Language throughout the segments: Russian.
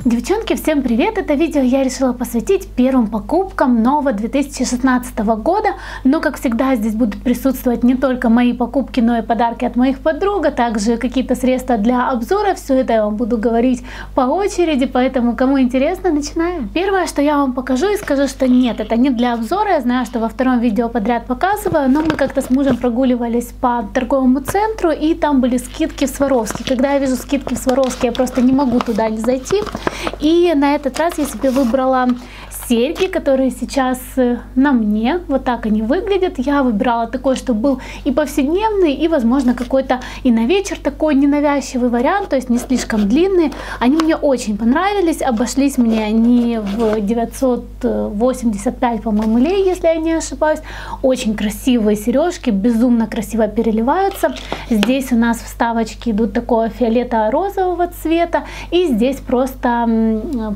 Девчонки, всем привет! Это видео я решила посвятить первым покупкам нового 2016 года. Но, как всегда, здесь будут присутствовать не только мои покупки, но и подарки от моих подруг, а также какие-то средства для обзора. Все это я вам буду говорить по очереди, поэтому, кому интересно, начинаем. Первое, что я вам покажу и скажу, что нет, это не для обзора. Я знаю, что во втором видео подряд показываю, но мы как-то с мужем прогуливались по торговому центру, и там были скидки в Сваровске. Когда я вижу скидки в Сваровске, я просто не могу туда не зайти. И на этот раз я себе выбрала серьги, которые сейчас на мне. Вот так они выглядят. Я выбирала такой, чтобы был и повседневный, и, возможно, какой-то и на вечер такой ненавязчивый вариант, то есть не слишком длинные. Они мне очень понравились. Обошлись мне они в 985, по-моему, лей, если я не ошибаюсь. Очень красивые сережки, безумно красиво переливаются. Здесь у нас вставочки идут такого фиолетово-розового цвета, и здесь просто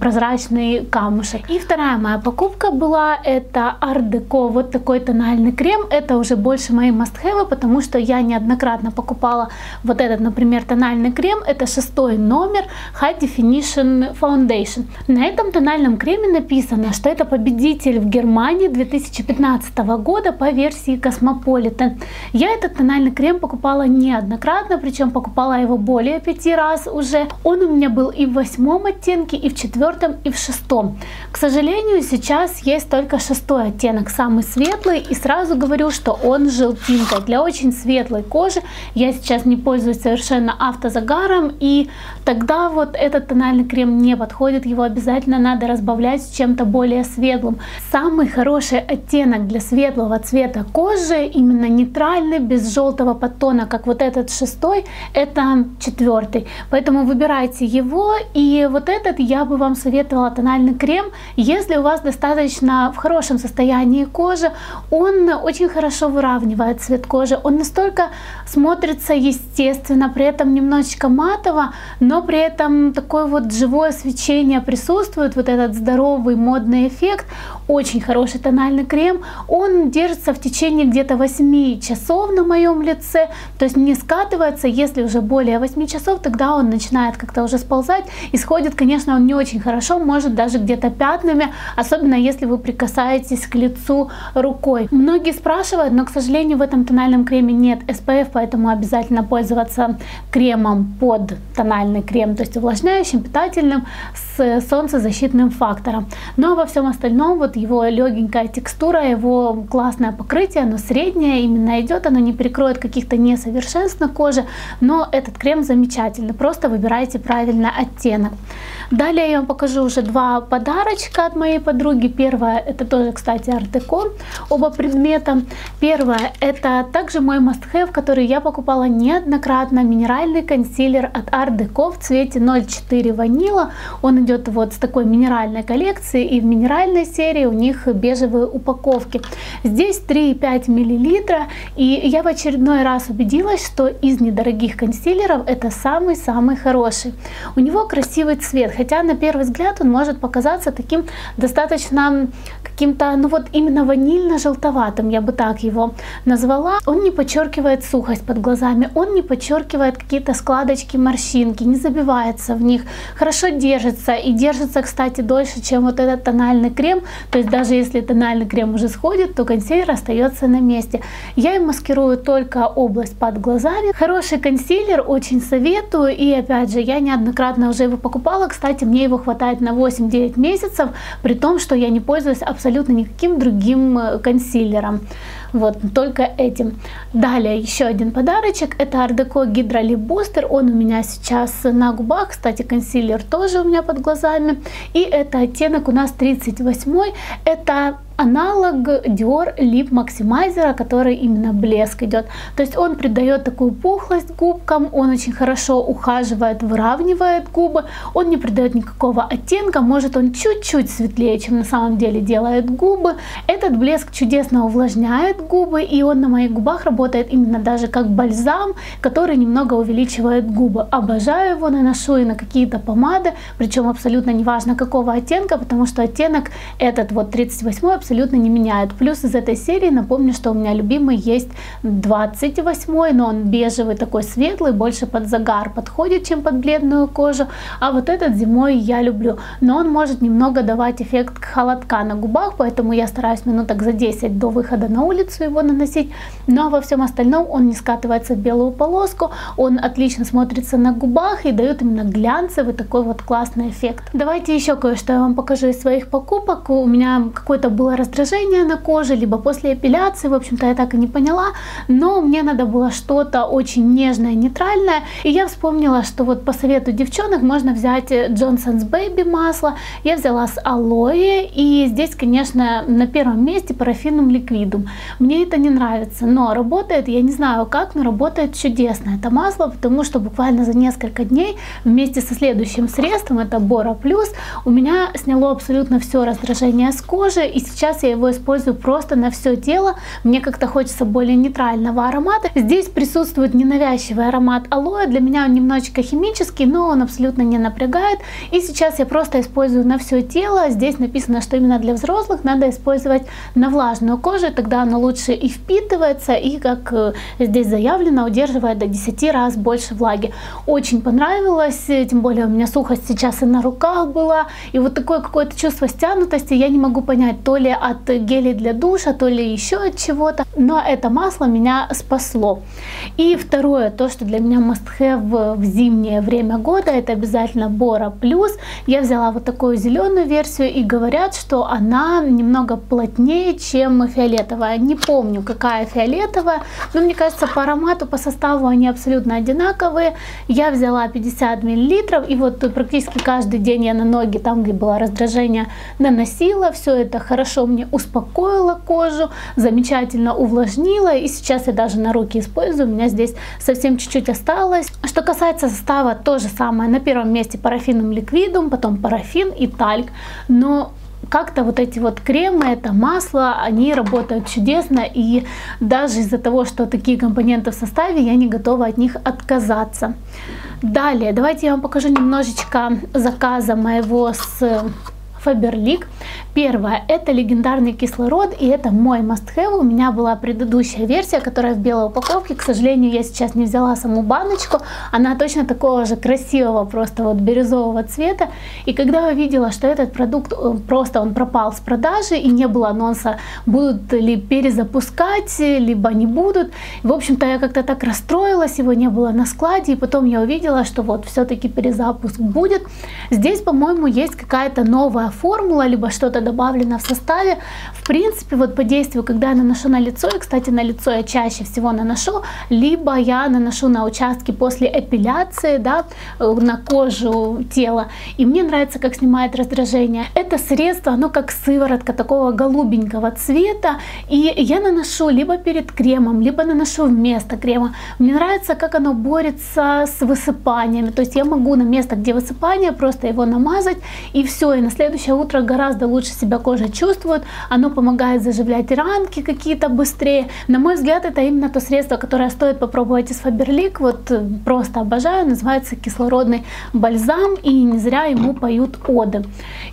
прозрачный камушек. И вторая моя покупка была это Art Deco, вот такой тональный крем. Это уже больше мои must-have, потому что я неоднократно покупала вот этот, например, тональный крем. Это 6-й номер High Definition Foundation. На этом тональном креме написано, что это победитель в Германии 2015 года по версии Cosmopolitan. Я этот тональный крем покупала неоднократно, причем покупала его более 5 раз уже. Он у меня был и в 8-м оттенке, и в 4-м, и в 6-м. К сожалению, сейчас есть только 6-й оттенок, самый светлый, и сразу говорю, что он желтинка. Для очень светлой кожи я сейчас не пользуюсь совершенно автозагаром, и тогда вот этот тональный крем не подходит, его обязательно надо разбавлять с чем-то более светлым. Самый хороший оттенок для светлого цвета кожи, именно нейтральный, без желтого подтона, как вот этот 6-й, это 4-й. Поэтому выбирайте его, и вот этот я бы вам советовала тональный крем, если у вас достаточно в хорошем состоянии кожи. Он очень хорошо выравнивает цвет кожи, он настолько смотрится естественно, при этом немножечко матово, но при этом такое вот живое свечение присутствует, вот этот здоровый модный эффект. Очень хороший тональный крем, он держится в течение где-то 8 часов на моем лице, то есть не скатывается. Если уже более 8 часов, тогда он начинает как-то уже сползать, и сходит, конечно, он не очень хорошо, может даже где-то пятнами, особенно если вы прикасаетесь к лицу рукой. Многие спрашивают, но, к сожалению, в этом тональном креме нет SPF, поэтому обязательно пользоваться кремом под тональный крем, то есть увлажняющим, питательным, с солнцезащитным фактором. Но во всем остальном вот его легенькая текстура, его классное покрытие, оно среднее именно идет, оно не перекроет каких-то несовершенств на коже, но этот крем замечательный, просто выбирайте правильный оттенок. Далее я вам покажу уже два подарочка от моей подруги. Первое, это тоже, кстати, Art Deco, оба предмета. Первое, это также мой must-have, который я покупала неоднократно, минеральный консилер от Art Deco в цвете 04 ванила. Он идет вот с такой минеральной коллекции, и в минеральной серии у них бежевые упаковки. Здесь 3,5 мл, и я в очередной раз убедилась, что из недорогих консилеров это самый-самый хороший. У него красивый цвет, хотя на первый взгляд он может показаться таким достаточно каким-то, ну вот именно ванильно-желтоватым, я бы так его назвала. Он не подчеркивает сухость под глазами, он не подчеркивает какие-то складочки, морщинки, не забивается в них, хорошо держится, и держится, кстати, дольше, чем вот этот тональный крем. То есть даже если тональный крем уже сходит, то консилер остается на месте. Я им маскирую только область под глазами. Хороший консилер, очень советую, и опять же, я неоднократно уже его покупала. Кстати, мне его хватает на 8-9 месяцев, при том, что я не пользуюсь абсолютно никаким другим консилером. Вот, только этим. Далее еще один подарочек. Это Art Deco Hydra Lip Booster. Он у меня сейчас на губах. Кстати, консилер тоже у меня под глазами. И это оттенок у нас 38. Это аналог Dior Lip Maximizer, который именно блеск идет. То есть он придает такую пухлость губкам, он очень хорошо ухаживает, выравнивает губы, он не придает никакого оттенка, может он чуть-чуть светлее, чем на самом деле делает губы. Этот блеск чудесно увлажняет губы, и он на моих губах работает именно даже как бальзам, который немного увеличивает губы. Обожаю его, наношу и на какие-то помады, причем абсолютно неважно какого оттенка, потому что оттенок этот вот 38 абсолютно не меняет. Плюс из этой серии напомню, что у меня любимый есть 28-й, но он бежевый, такой светлый, больше под загар подходит, чем под бледную кожу. А вот этот зимой я люблю, но он может немного давать эффект холодка на губах, поэтому я стараюсь минуток за 10 до выхода на улицу его наносить. Но во всем остальном он не скатывается в белую полоску, он отлично смотрится на губах и дает именно глянцевый такой вот классный эффект. Давайте еще кое-что я вам покажу из своих покупок. У меня какое-то было раздражение на коже, либо после эпиляции, в общем-то я так и не поняла, но мне надо было что-то очень нежное, нейтральное, и я вспомнила, что вот по совету девчонок можно взять Johnson's Baby масло. Я взяла с алоэ, и здесь, конечно, на первом месте парафинум ликвидум. Мне это не нравится, но работает, я не знаю как, но работает чудесно это масло, потому что буквально за несколько дней вместе со следующим средством, это Bora Plus, у меня сняло абсолютно все раздражение с кожи, и сейчас я его использую просто на все тело. Мне как-то хочется более нейтрального аромата. Здесь присутствует ненавязчивый аромат алоэ, для меня он немножечко химический, но он абсолютно не напрягает, и сейчас я просто использую на все тело. Здесь написано, что именно для взрослых надо использовать на влажную кожу, тогда оно лучше и впитывается, и, как здесь заявлено, удерживает до 10 раз больше влаги. Очень понравилось, тем более у меня сухость сейчас и на руках была, и вот такое какое-то чувство стянутости, я не могу понять, то ли от гелей для душа, то ли еще от чего-то, но это масло меня спасло. И второе, то, что для меня must have в зимнее время года, это обязательно Bora Plus. Я взяла вот такую зеленую версию, и говорят, что она немного плотнее, чем фиолетовая. Не помню, какая фиолетовая, но мне кажется, по аромату, по составу они абсолютно одинаковые. Я взяла 50 мл, и вот практически каждый день я на ноги, там где было раздражение, наносила. Все это хорошо мне успокоило кожу, замечательно увлажнило, и сейчас я даже на руки использую, у меня здесь совсем чуть-чуть осталось. Что касается состава, то же самое. На первом месте парафинум ликвидум, потом парафин и тальк, но как-то вот эти вот кремы, это масло, они работают чудесно, и даже из-за того, что такие компоненты в составе, я не готова от них отказаться. Далее, давайте я вам покажу немножечко заказа моего с Faberlic. Первое, это легендарный кислород, и это мой must-have. У меня была предыдущая версия, которая в белой упаковке. К сожалению, я сейчас не взяла саму баночку. Она точно такого же красивого, просто вот бирюзового цвета. И когда я увидела, что этот продукт просто он пропал с продажи, и не было анонса, будут ли перезапускать, либо не будут. В общем-то, я как-то так расстроилась, его не было на складе, и потом я увидела, что вот все-таки перезапуск будет. Здесь, по-моему, есть какая-то новая формула, либо что-то добавлено в составе. В принципе, вот по действию, когда я наношу на лицо, и, кстати, на лицо я чаще всего наношу, либо я наношу на участки после эпиляции, да, на кожу тела, и мне нравится, как снимает раздражение. Это средство, оно как сыворотка такого голубенького цвета, и я наношу либо перед кремом, либо наношу вместо крема. Мне нравится, как оно борется с высыпаниями, то есть я могу на место, где высыпание, просто его намазать, и все, и на следующее утро гораздо лучше себя кожа чувствует, оно помогает заживлять ранки какие-то быстрее. На мой взгляд, это именно то средство, которое стоит попробовать из Faberlic, вот просто обожаю, называется кислородный бальзам, и не зря ему поют оды.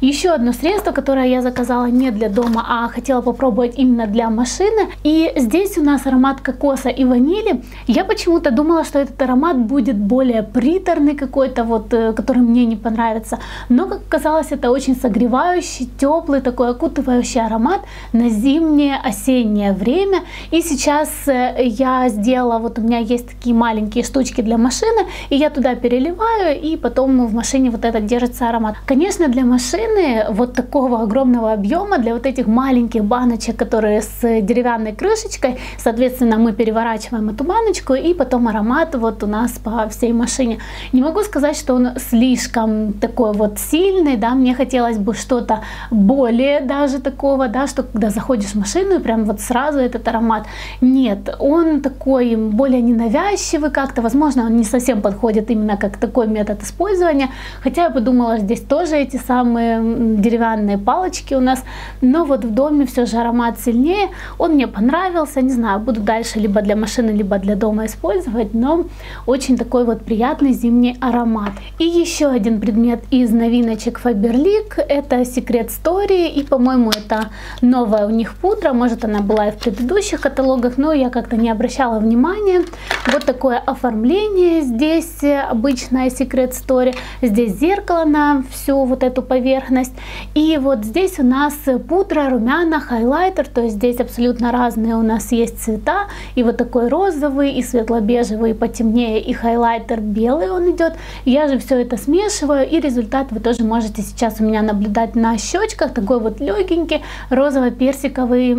Еще одно средство, которое я заказала не для дома, а хотела попробовать именно для машины, и здесь у нас аромат кокоса и ванили. Я почему-то думала, что этот аромат будет более приторный какой-то, вот, который мне не понравится, но, как оказалось, это очень согревающий, теплый, такой окутывающий аромат на зимнее, осеннее время. И сейчас я сделала, вот у меня есть такие маленькие штучки для машины, и я туда переливаю, и потом в машине вот этот держится аромат. Конечно, для машины вот такого огромного объема, для вот этих маленьких баночек, которые с деревянной крышечкой, соответственно, мы переворачиваем эту баночку, и потом аромат вот у нас по всей машине. Не могу сказать, что он слишком такой вот сильный, да, мне хотелось бы что-то более даже такого, да, что когда заходишь в машину и прям вот сразу этот аромат. Нет, он такой более ненавязчивый как-то, возможно, он не совсем подходит именно как такой метод использования, хотя я подумала, здесь тоже эти самые деревянные палочки у нас, но вот в доме все же аромат сильнее, он мне понравился, не знаю, буду дальше либо для машины, либо для дома использовать, но очень такой вот приятный зимний аромат. И еще один предмет из новиночек Faberlic, это Secret Story, и, по-моему, это новая у них пудра, может, она была и в предыдущих каталогах, но я как-то не обращала внимания. Вот такое оформление, здесь обычная Secret Story, здесь зеркало на всю вот эту поверхность, и вот здесь у нас пудра, румяна, хайлайтер, то есть здесь абсолютно разные у нас есть цвета, и вот такой розовый, и светло-бежевый, и потемнее, и хайлайтер белый он идет. Я же все это смешиваю, и результат вы тоже можете сейчас у меня наблюдать на щечках, такой вот легенький розово-персиковый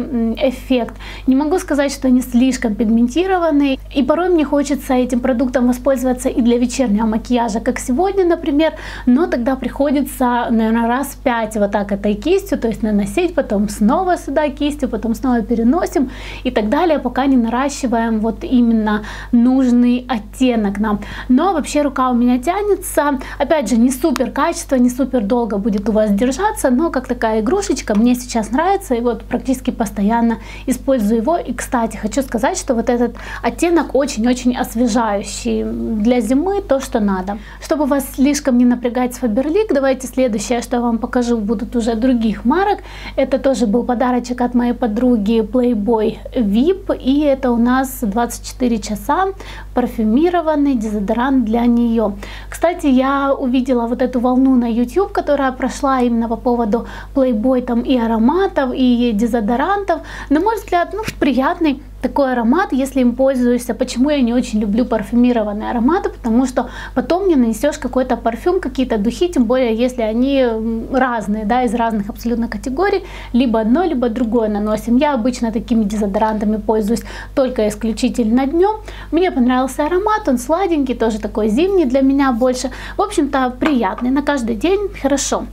эффект. Не могу сказать, что они слишком пигментированные, и порой мне хочется этим продуктом воспользоваться и для вечернего макияжа, как сегодня, например, но тогда приходится, наверное, раз 5 вот так этой кистью, то есть наносить, потом снова сюда кистью, потом снова переносим и так далее, пока не наращиваем вот именно нужный оттенок нам. Но вообще рука у меня тянется, опять же, не супер качество, не супер долго будет у вас держаться, но как такая игрушечка мне сейчас нравится, и вот практически постоянно использую его. И, кстати, хочу сказать, что вот этот оттенок очень-очень освежающий для зимы, то, что надо. Чтобы вас слишком не напрягать с Faberlic, давайте следующее, что я вам покажу, будут уже других марок. Это тоже был подарочек от моей подруги Playboy VIP, и это у нас 24 часа парфюмированный дезодорант для нее. Кстати, я увидела вот эту волну на YouTube, которая прошла именно по поводу Playboy там и ароматов, и дезодорантов. На мой взгляд, ну, приятный такой аромат, если им пользуешься. Почему я не очень люблю парфюмированные ароматы? Потому что потом не нанесешь какой-то парфюм, какие-то духи, тем более если они разные, да, из разных абсолютно категорий, либо одно, либо другое наносим. Я обычно такими дезодорантами пользуюсь только исключительно днем. Мне понравился аромат, он сладенький, тоже такой зимний для меня больше. В общем-то, приятный, на каждый день хорошо.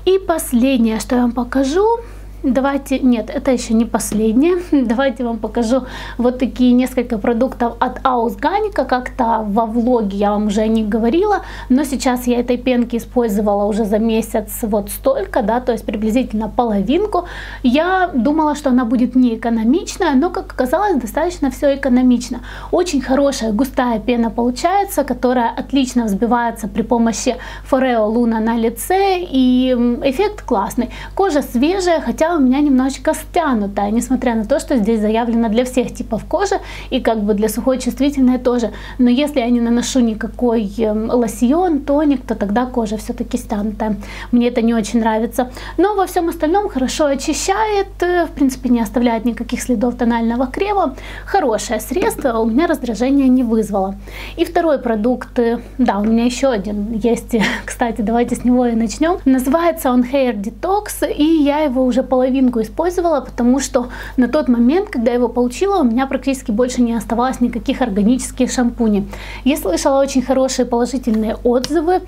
И последнее, что я вам покажу. Давайте, нет, это еще не последнее. Давайте вам покажу вот такие несколько продуктов от Ausganica. Как-то во влоге я вам уже о них говорила, но сейчас я этой пенки использовала уже за месяц вот столько, да, то есть приблизительно половинку. Я думала, что она будет не экономичная, но, как оказалось, достаточно все экономично. Очень хорошая густая пена получается, которая отлично взбивается при помощи Foreo Luna на лице, и эффект классный. Кожа свежая, хотя у меня немножечко стянутая, несмотря на то, что здесь заявлено для всех типов кожи и как бы для сухой чувствительной тоже. Но если я не наношу никакой лосьон, тоник, то тогда кожа все-таки стянутая. Мне это не очень нравится. Но во всем остальном хорошо очищает, в принципе не оставляет никаких следов тонального крема. Хорошее средство, у меня раздражения не вызвало. И второй продукт, да, у меня еще один есть, кстати, давайте с него и начнем. Называется он Hair Detox, и я его уже половинку использовала, потому что на тот момент, когда я его получила, у меня практически больше не оставалось никаких органических шампуней. Я слышала очень хорошие положительные отзывы.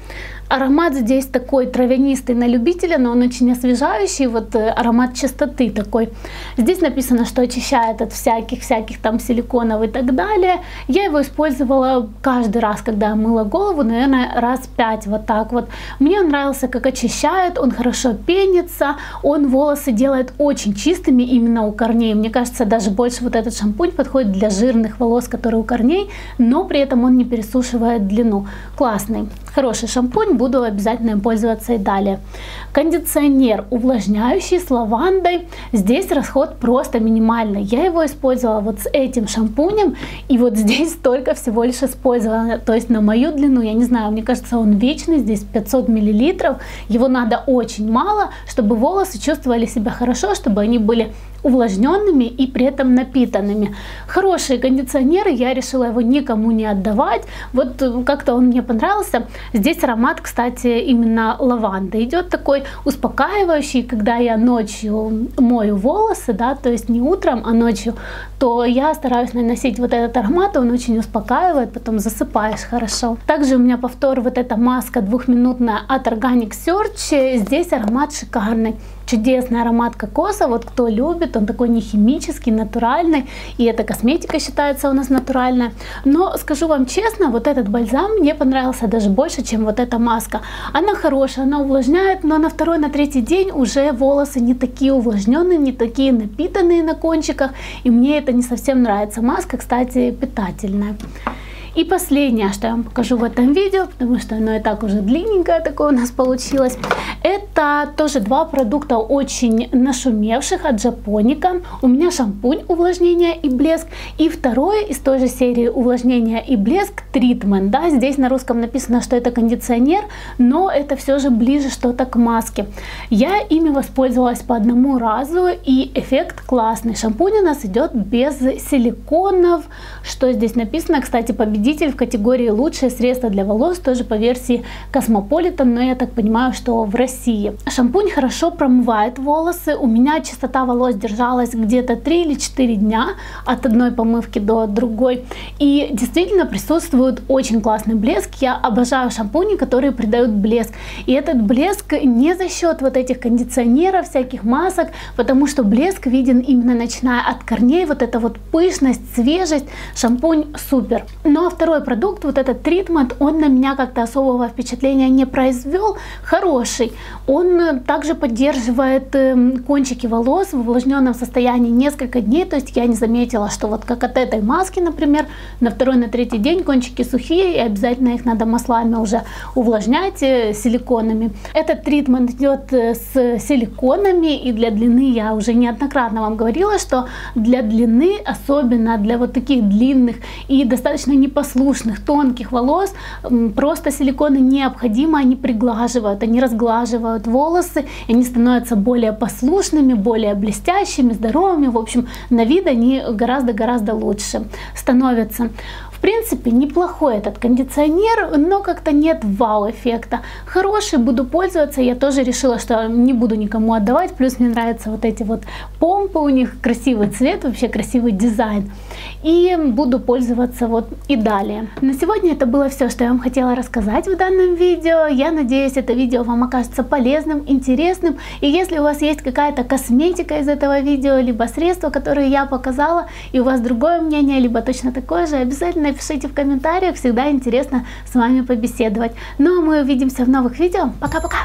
Аромат здесь такой травянистый на любителя, но он очень освежающий, вот аромат чистоты такой. Здесь написано, что очищает от всяких там силиконов и так далее. Я его использовала каждый раз, когда я мыла голову, наверное, раз 5 вот так вот. Мне он нравился, как очищает, он хорошо пенится, он волосы делает очень чистыми именно у корней. Мне кажется, даже больше вот этот шампунь подходит для жирных волос, которые у корней, но при этом он не пересушивает длину. Классный, хороший шампунь, буду обязательно им пользоваться и далее. Кондиционер увлажняющий с лавандой. Здесь расход просто минимальный. Я его использовала вот с этим шампунем, и вот здесь столько всего лишь использовала. То есть на мою длину, я не знаю, мне кажется, он вечный, здесь 500 мл. Его надо очень мало, чтобы волосы чувствовали себя хорошо, чтобы они были увлажненными и при этом напитанными. Хорошие кондиционеры, я решила его никому не отдавать. Вот как-то он мне понравился. Здесь аромат, кстати, именно лаванды идет такой успокаивающий. Когда я ночью мою волосы, да, то есть не утром, а ночью, то я стараюсь наносить вот этот аромат, он очень успокаивает, потом засыпаешь хорошо. Также у меня повтор вот эта маска двухминутная от Organic Search. Здесь аромат шикарный. Чудесный аромат кокоса, вот кто любит, он такой не химический, натуральный, и эта косметика считается у нас натуральная. Но скажу вам честно, вот этот бальзам мне понравился даже больше, чем вот эта маска. Она хорошая, она увлажняет, но на второй, на третий день уже волосы не такие увлажненные, не такие напитанные на кончиках, и мне это не совсем нравится. Маска, кстати, питательная. И последнее, что я вам покажу в этом видео, потому что оно и так уже длинненькое такое у нас получилось, это тоже два продукта очень нашумевших от Жапоника. У меня шампунь увлажнение и блеск, и второе из той же серии увлажнение и блеск Treatment. Да, здесь на русском написано, что это кондиционер, но это все же ближе что-то к маске. Я ими воспользовалась по одному разу, и эффект классный. Шампунь у нас идет без силиконов. Что здесь написано? Кстати, победитель в категории лучшие средства для волос, тоже по версии Cosmopolitan, но я так понимаю, что в России. Шампунь хорошо промывает волосы. У меня частота волос держалась где-то 3 или 4 дня от одной помывки до другой. И действительно присутствует очень классный блеск. Я обожаю шампуни, которые придают блеск. И этот блеск не за счет вот этих кондиционеров, всяких масок, потому что блеск виден именно начиная от корней. Вот эта вот пышность, свежесть. Шампунь супер. Ну а второй продукт, вот этот Treatment, он на меня как-то особого впечатления не произвел. Хороший. Он также поддерживает кончики волос в увлажненном состоянии несколько дней. То есть я не заметила, что вот как от этой маски, например, на второй, на третий день кончики сухие, и обязательно их надо маслами уже увлажнять силиконами. Этот Treatment идет с силиконами, и для длины я уже неоднократно вам говорила, что для длины, особенно для вот таких длинных и достаточно непослушных, тонких волос, просто силиконы необходимы, они приглаживают, они разглаживают волосы, и они становятся более послушными, более блестящими, здоровыми, в общем, на вид они гораздо-гораздо лучше становятся. В принципе, неплохой этот кондиционер, но как-то нет вау-эффекта. Хороший, буду пользоваться. Я тоже решила, что не буду никому отдавать. Плюс мне нравятся вот эти вот помпы, у них красивый цвет, вообще красивый дизайн. И буду пользоваться вот и далее. На сегодня это было все, что я вам хотела рассказать в данном видео. Я надеюсь, это видео вам окажется полезным, интересным. И если у вас есть какая-то косметика из этого видео, либо средства, которые я показала, и у вас другое мнение, либо точно такое же, обязательно пишите в комментариях, всегда интересно с вами побеседовать. Ну а мы увидимся в новых видео. Пока-пока!